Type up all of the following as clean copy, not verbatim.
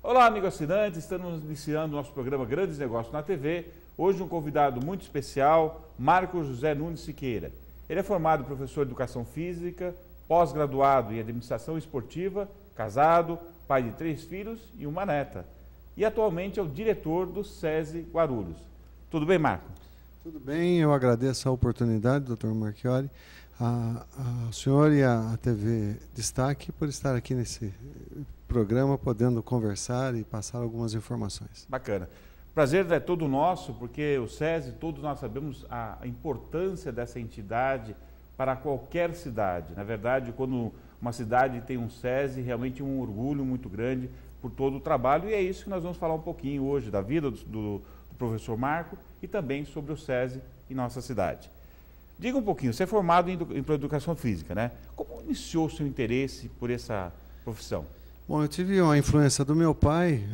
Olá, amigos assinantes, estamos iniciando o nosso programa Grandes Negócios na TV. Hoje um convidado muito especial, Marcos José Nunes Siqueira. Ele é formado professor de Educação Física, pós-graduado em Administração Esportiva, casado, pai de 3 filhos e uma neta. E atualmente é o diretor do SESI Guarulhos. Tudo bem, Marco? Tudo bem, eu agradeço a oportunidade, doutor Marchiori, ao senhor e à TV Destaque por estar aqui nesse programa, podendo conversar e passar algumas informações. Bacana. Prazer é todo nosso, porque o SESI, todos nós sabemos a importância dessa entidade para qualquer cidade. Na verdade, quando uma cidade tem um SESI, realmente é um orgulho muito grande por todo o trabalho, e é isso que nós vamos falar um pouquinho hoje, da vida do professor Marco e também sobre o SESI em nossa cidade. Diga um pouquinho, você é formado em Educação Física, né? Como iniciou o seu interesse por essa profissão? Bom, eu tive uma influência do meu pai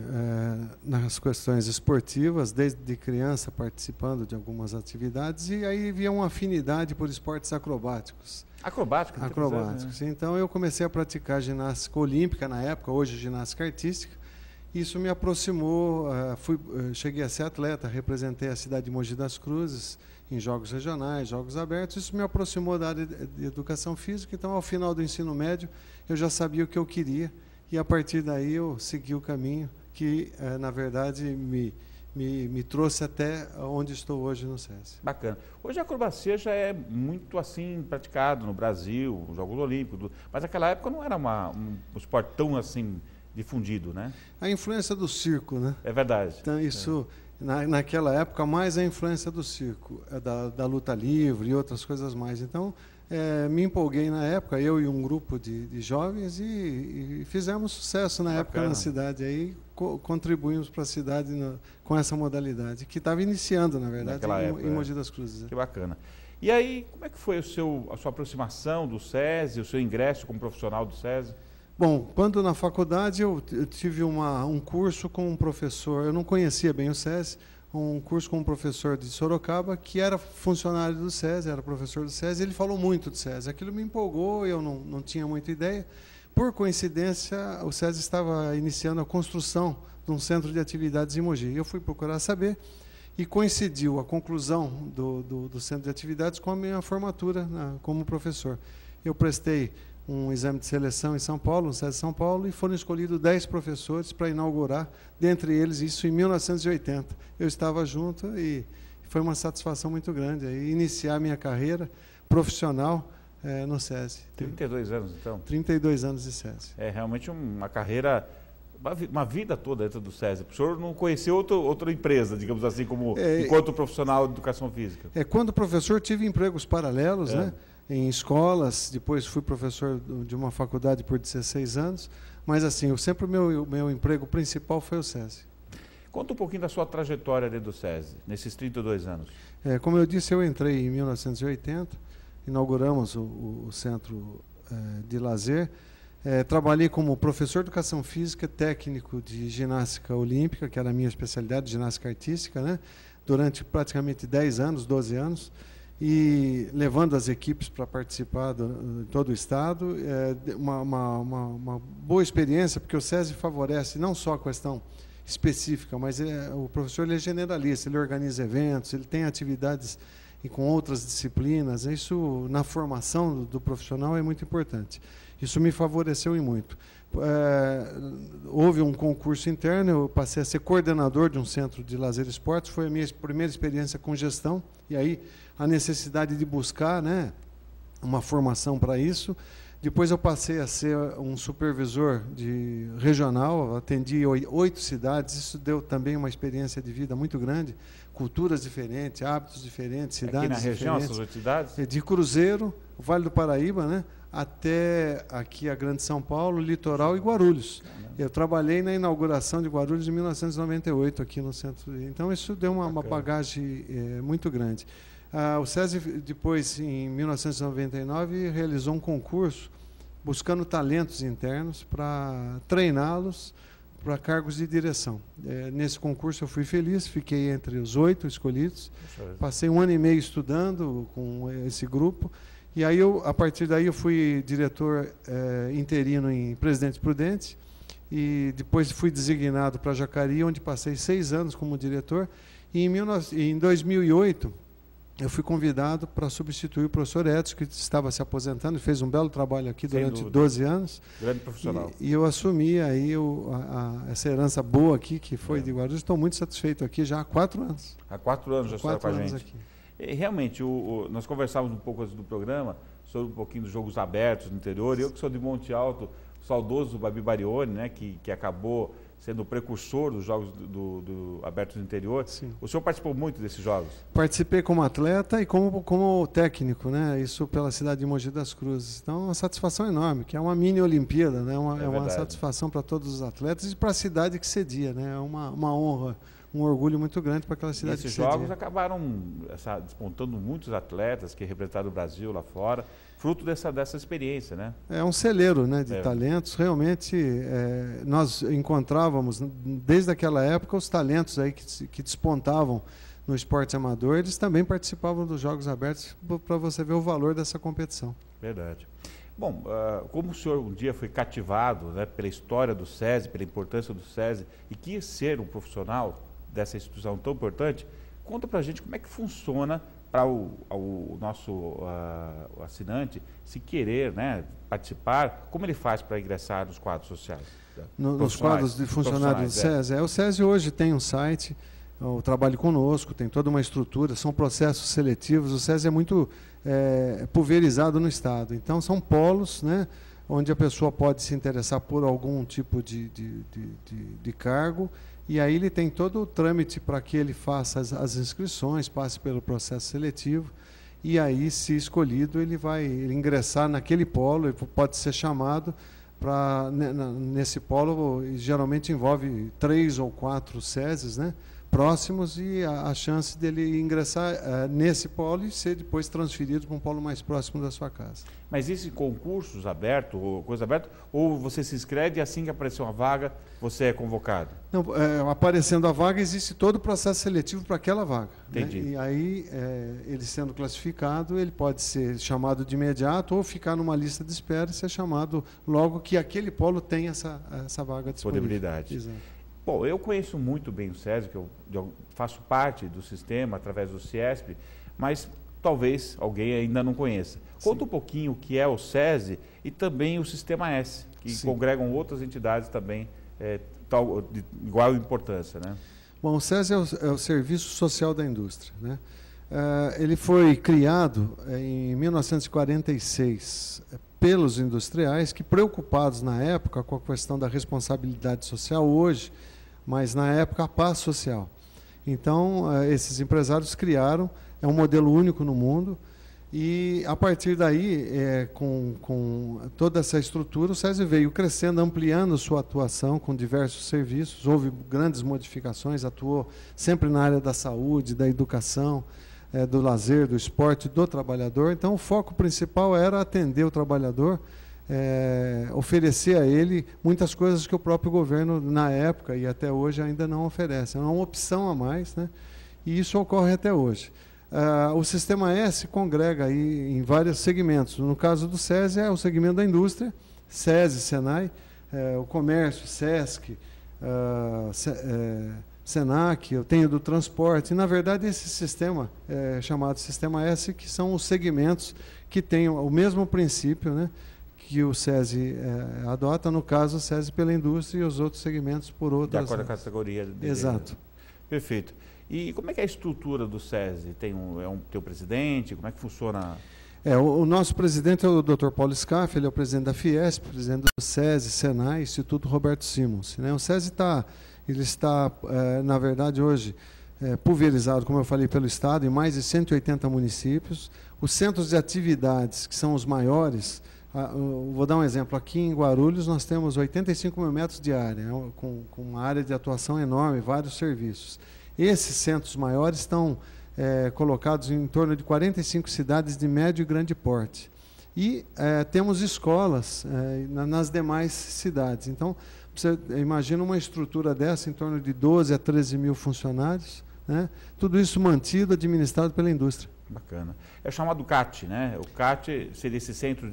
nas questões esportivas, desde criança participando de algumas atividades, e aí havia uma afinidade por esportes acrobáticos. Acrobáticos, né? Então eu comecei a praticar ginástica olímpica na época, hoje ginástica artística. Isso me aproximou, cheguei a ser atleta, representei a cidade de Mogi das Cruzes em jogos regionais, jogos abertos. Isso me aproximou da área de educação física. Então, ao final do ensino médio, eu já sabia o que eu queria e a partir daí eu segui o caminho que, na verdade, me trouxe até onde estou hoje no SESI. Bacana. Hoje a acrobacia já é muito assim praticado no Brasil, os Jogos Olímpicos, mas naquela época não era um esporte tão assim difundido, né? A influência do circo, né? É verdade. Então, isso, naquela época, mais a influência do circo, da luta livre e outras coisas mais. Então, me empolguei na época, eu e um grupo de jovens, e fizemos sucesso na época na cidade. Aí contribuímos para a cidade com essa modalidade, que estava iniciando, na verdade, em Mogi das Cruzes. Que bacana. E aí, como é que foi a sua aproximação do SESI, o seu ingresso como profissional do SESI? Bom, quando na faculdade eu tive um curso com um professor, eu não conhecia bem o SESI, um curso com um professor de Sorocaba, que era funcionário do SESI, era professor do SESI, ele falou muito do SESI. Aquilo me empolgou, eu não tinha muita ideia. Por coincidência, o SESI estava iniciando a construção de um centro de atividades em Mogi. Eu fui procurar saber e coincidiu a conclusão do centro de atividades com a minha formatura como professor. Eu prestei um exame de seleção em São Paulo, no SESI São Paulo, e foram escolhidos 10 professores para inaugurar, dentre eles, isso em 1980. Eu estava junto e foi uma satisfação muito grande aí, iniciar minha carreira profissional no SESI. 32 anos, então? 32 anos de SESI. É realmente uma carreira, uma vida toda dentro do SESI. O senhor não conheceu outra empresa, digamos assim, enquanto profissional de educação física? Quando professor, tive empregos paralelos, né? Em escolas, depois fui professor de uma faculdade por 16 anos, mas assim, sempre o meu emprego principal foi o SESI. Conta um pouquinho da sua trajetória dentro do SESI, nesses 32 anos. Como eu disse, eu entrei em 1980, inauguramos o Centro de Lazer, trabalhei como professor de Educação Física, técnico de Ginástica Olímpica, que era a minha especialidade, ginástica artística, né? Durante praticamente 10 anos, 12 anos, e levando as equipes para participar de todo o estado, uma boa experiência, porque o SESI favorece não só a questão específica, mas o professor ele é generalista, ele organiza eventos, ele tem atividades com outras disciplinas, isso na formação do profissional é muito importante. Isso me favoreceu em muito. Houve um concurso interno, eu passei a ser coordenador de um centro de lazer e esportes, foi a minha primeira experiência com gestão, e aí a necessidade de buscar, né, uma formação para isso. Depois eu passei a ser um supervisor regional, atendi 8 cidades, isso deu também uma experiência de vida muito grande, culturas diferentes, hábitos diferentes, cidades diferentes. Aqui na região, essas 8 cidades? De Cruzeiro, o Vale do Paraíba, né, até aqui a Grande São Paulo, Litoral e Guarulhos. Eu trabalhei na inauguração de Guarulhos em 1998 aqui no centro. Então isso deu uma bagagem muito grande. O SESI, depois, em 1999, realizou um concurso buscando talentos internos para treiná-los para cargos de direção. Nesse concurso eu fui feliz, fiquei entre os 8 escolhidos, passei 1 ano e meio estudando com esse grupo, e aí a partir daí eu fui diretor interino em Presidente Prudente, e depois fui designado para Jacareí, onde passei 6 anos como diretor, e em 2008 eu fui convidado para substituir o professor Edson, que estava se aposentando, e fez um belo trabalho aqui durante 12 anos. Grande profissional. E eu assumi aí essa herança boa aqui, que foi de Guarulhos. Estou muito satisfeito aqui já há 4 anos. Há 4 anos já está com a gente. Aqui. E, realmente, nós conversávamos um pouco antes do programa sobre um pouquinho dos jogos abertos no interior. Eu que sou de Monte Alto, o saudoso Babi Barione, né, que acabou sendo o precursor dos jogos do abertos no interior. Sim. O senhor participou muito desses jogos? Participei como atleta e como técnico, né? Isso pela cidade de Mogi das Cruzes. Então, é uma satisfação enorme, que é uma mini Olimpíada, né? É uma satisfação para todos os atletas e para a cidade que cedia, né? É uma honra, um orgulho muito grande para aquela cidade que cedia. Esses jogos acabaram despontando muitos atletas que representaram o Brasil lá fora, fruto dessa experiência, né? É um celeiro, né, de talentos. Realmente, nós encontrávamos, desde aquela época, os talentos aí que despontavam no esporte amador, eles também participavam dos Jogos Abertos, para você ver o valor dessa competição. Verdade. Bom, como o senhor um dia foi cativado, né, pela história do SESI, pela importância do SESI, e quis ser um profissional dessa instituição tão importante, conta pra gente como é que funciona para o nosso assinante, se querer, né, participar, como ele faz para ingressar nos quadros sociais? Nos quadros de funcionários do SESI? O SESI hoje tem um site, o Trabalho Conosco, tem toda uma estrutura, são processos seletivos. O SESI é muito pulverizado no Estado. Então, são polos, né, onde a pessoa pode se interessar por algum tipo de cargo, e aí ele tem todo o trâmite para que ele faça as inscrições, passe pelo processo seletivo, e aí, se escolhido, ele vai ingressar naquele polo, ele pode ser chamado para, nesse polo, geralmente envolve 3 ou 4 SESIs, né, próximos, e a chance dele ingressar nesse polo e ser depois transferido para um polo mais próximo da sua casa. Mas isso em concursos abertos, ou coisa aberta, ou você se inscreve e assim que aparecer uma vaga, você é convocado? Não, aparecendo a vaga, existe todo o processo seletivo para aquela vaga. Entendi. Né? E aí, ele sendo classificado, ele pode ser chamado de imediato ou ficar numa lista de espera e ser chamado logo que aquele polo tem essa vaga disponível. Disponibilidade. Exato. Bom, eu conheço muito bem o SESI, que eu faço parte do sistema através do CIESP, mas talvez alguém ainda não conheça. Conta um pouquinho o que é o SESI e também o Sistema S, que congregam outras entidades também de igual importância, né? Bom, o SESI é o Serviço Social da Indústria, né? Ele foi criado em 1946 pelos industriais que, preocupados na época com a questão da responsabilidade social, hoje, mas na época a paz social. Então, esses empresários criaram, é um modelo único no mundo, e a partir daí, com toda essa estrutura, o SESI veio crescendo, ampliando sua atuação com diversos serviços, houve grandes modificações, atuou sempre na área da saúde, da educação, do lazer, do esporte, do trabalhador. Então, o foco principal era atender o trabalhador, oferecer a ele muitas coisas que o próprio governo, na época e até hoje, ainda não oferece. É uma opção a mais, né? E isso ocorre até hoje. O Sistema S congrega aí em vários segmentos. No caso do SESI, é o segmento da indústria, SESI, SENAI, o comércio, SESC, SENAC, eu tenho do transporte. E, na verdade, esse sistema chamado Sistema S, que são os segmentos que têm o mesmo princípio, né, que o SESI adota, no caso, o SESI pela indústria e os outros segmentos por outras. De acordo com a categoria dele. Exato. Perfeito. E como é que é a estrutura do SESI? Tem o presidente? Como é que funciona? O nosso presidente é o Dr. Paulo Scaff, ele é o presidente da Fiesp, presidente do SESI, SENAI, Instituto Roberto Simons. Né? O SESI está, na verdade, hoje pulverizado, como eu falei, pelo Estado, em mais de 180 municípios. Os centros de atividades, que são os maiores, vou dar um exemplo. Aqui em Guarulhos, nós temos 85 mil metros de área, com uma área de atuação enorme, vários serviços. Esses centros maiores estão colocados em torno de 45 cidades de médio e grande porte. E temos escolas nas demais cidades. Então, você imagina uma estrutura dessa em torno de 12 a 13 mil funcionários, né? Tudo isso mantido, administrado pela indústria. Bacana. É chamado CAT, né? O CAT seria esse centro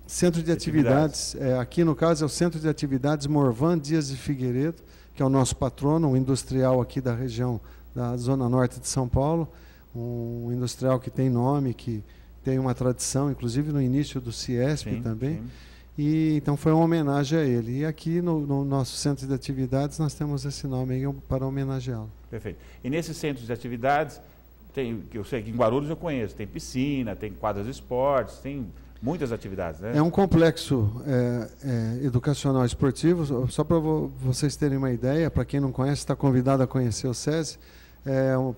Centro de atividades. Aqui, no caso, é o Centro de Atividades Morvan Dias de Figueiredo, que é o nosso patrono, um industrial aqui da região da Zona Norte de São Paulo, um industrial que tem nome, que tem uma tradição, inclusive no início do CIESP também. Sim. E, então foi uma homenagem a ele. E aqui no nosso centro de atividades nós temos esse nome aí para homenageá-lo. Perfeito. E nesse centro de atividades, que eu sei que em Guarulhos eu conheço, tem piscina, tem quadras de esportes, tem muitas atividades, né? É um complexo educacional esportivo, só para vocês terem uma ideia, para quem não conhece, está convidado a conhecer o SESI.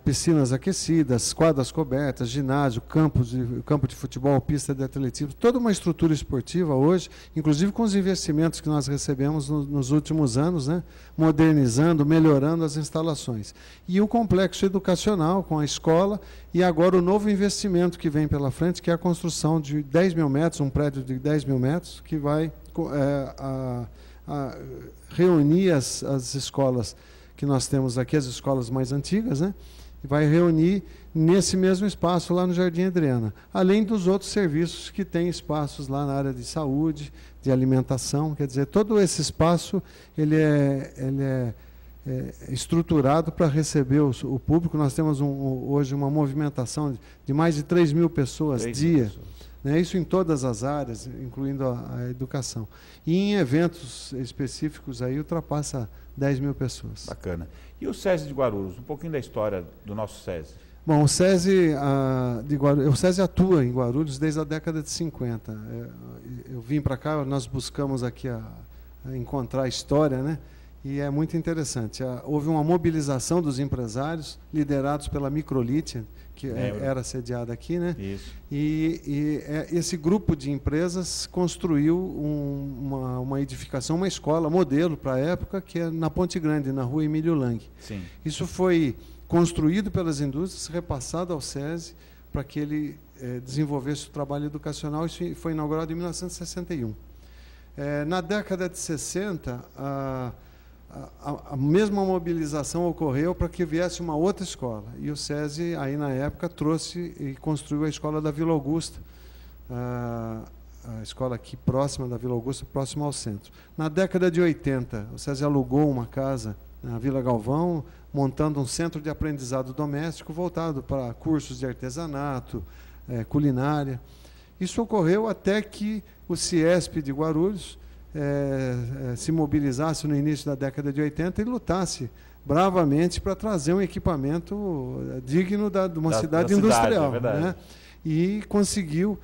Piscinas aquecidas, quadras cobertas, ginásio, campo de futebol, pista de atletismo, toda uma estrutura esportiva hoje, inclusive com os investimentos que nós recebemos nos últimos anos, né, modernizando, melhorando as instalações. E o complexo educacional com a escola e agora o novo investimento que vem pela frente, que é a construção de 10 mil metros, um prédio de 10 mil metros, que vai reunir as escolas que nós temos aqui, as escolas mais antigas, né? E vai reunir nesse mesmo espaço lá no Jardim Adriana, além dos outros serviços que tem espaços lá na área de saúde, de alimentação, quer dizer, todo esse espaço ele é estruturado para receber o público. Nós temos hoje uma movimentação de mais de 3 mil pessoas dia. Né, isso em todas as áreas, incluindo a educação. E em eventos específicos aí ultrapassa 10 mil pessoas. Bacana. E o SESI de Guarulhos? Um pouquinho da história do nosso SESI. Bom, o SESI atua em Guarulhos desde a década de 50. Eu vim para cá, nós buscamos aqui a encontrar a história, né? E é muito interessante. Houve uma mobilização dos empresários, liderados pela Microlite, que era sediada aqui, né? Isso. E esse grupo de empresas construiu uma edificação, uma escola modelo para a época, que é na Ponte Grande, na rua Emílio Lang. Sim. Isso foi construído pelas indústrias, repassado ao SESI, para que ele desenvolvesse o trabalho educacional. Isso foi inaugurado em 1961. Na década de 60, a mesma mobilização ocorreu para que viesse uma outra escola. E o SESI, aí na época, trouxe e construiu a escola da Vila Augusta, a escola aqui próxima da Vila Augusta, próxima ao centro. Na década de 80, o SESI alugou uma casa na Vila Galvão, montando um centro de aprendizado doméstico voltado para cursos de artesanato, culinária. Isso ocorreu até que o CIESP de Guarulhos se mobilizasse no início da década de 80 e lutasse bravamente para trazer um equipamento digno de uma cidade industrial. Né? E conseguiu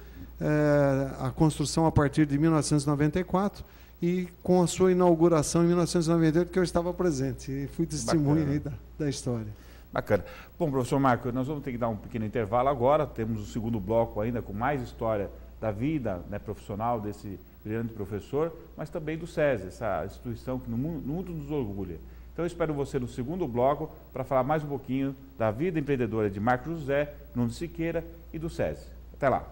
a construção a partir de 1994 e com a sua inauguração em 1998, que eu estava presente e fui testemunha aí da história. Bacana. Bom, professor Marco, nós vamos ter que dar um pequeno intervalo agora, temos o segundo bloco ainda com mais história da vida, né, profissional desse brilhante professor, mas também do SESI, essa instituição que no mundo nos orgulha. Então eu espero você no segundo bloco para falar mais um pouquinho da vida empreendedora de Marco José, Nuno Siqueira e do SESI. Até lá.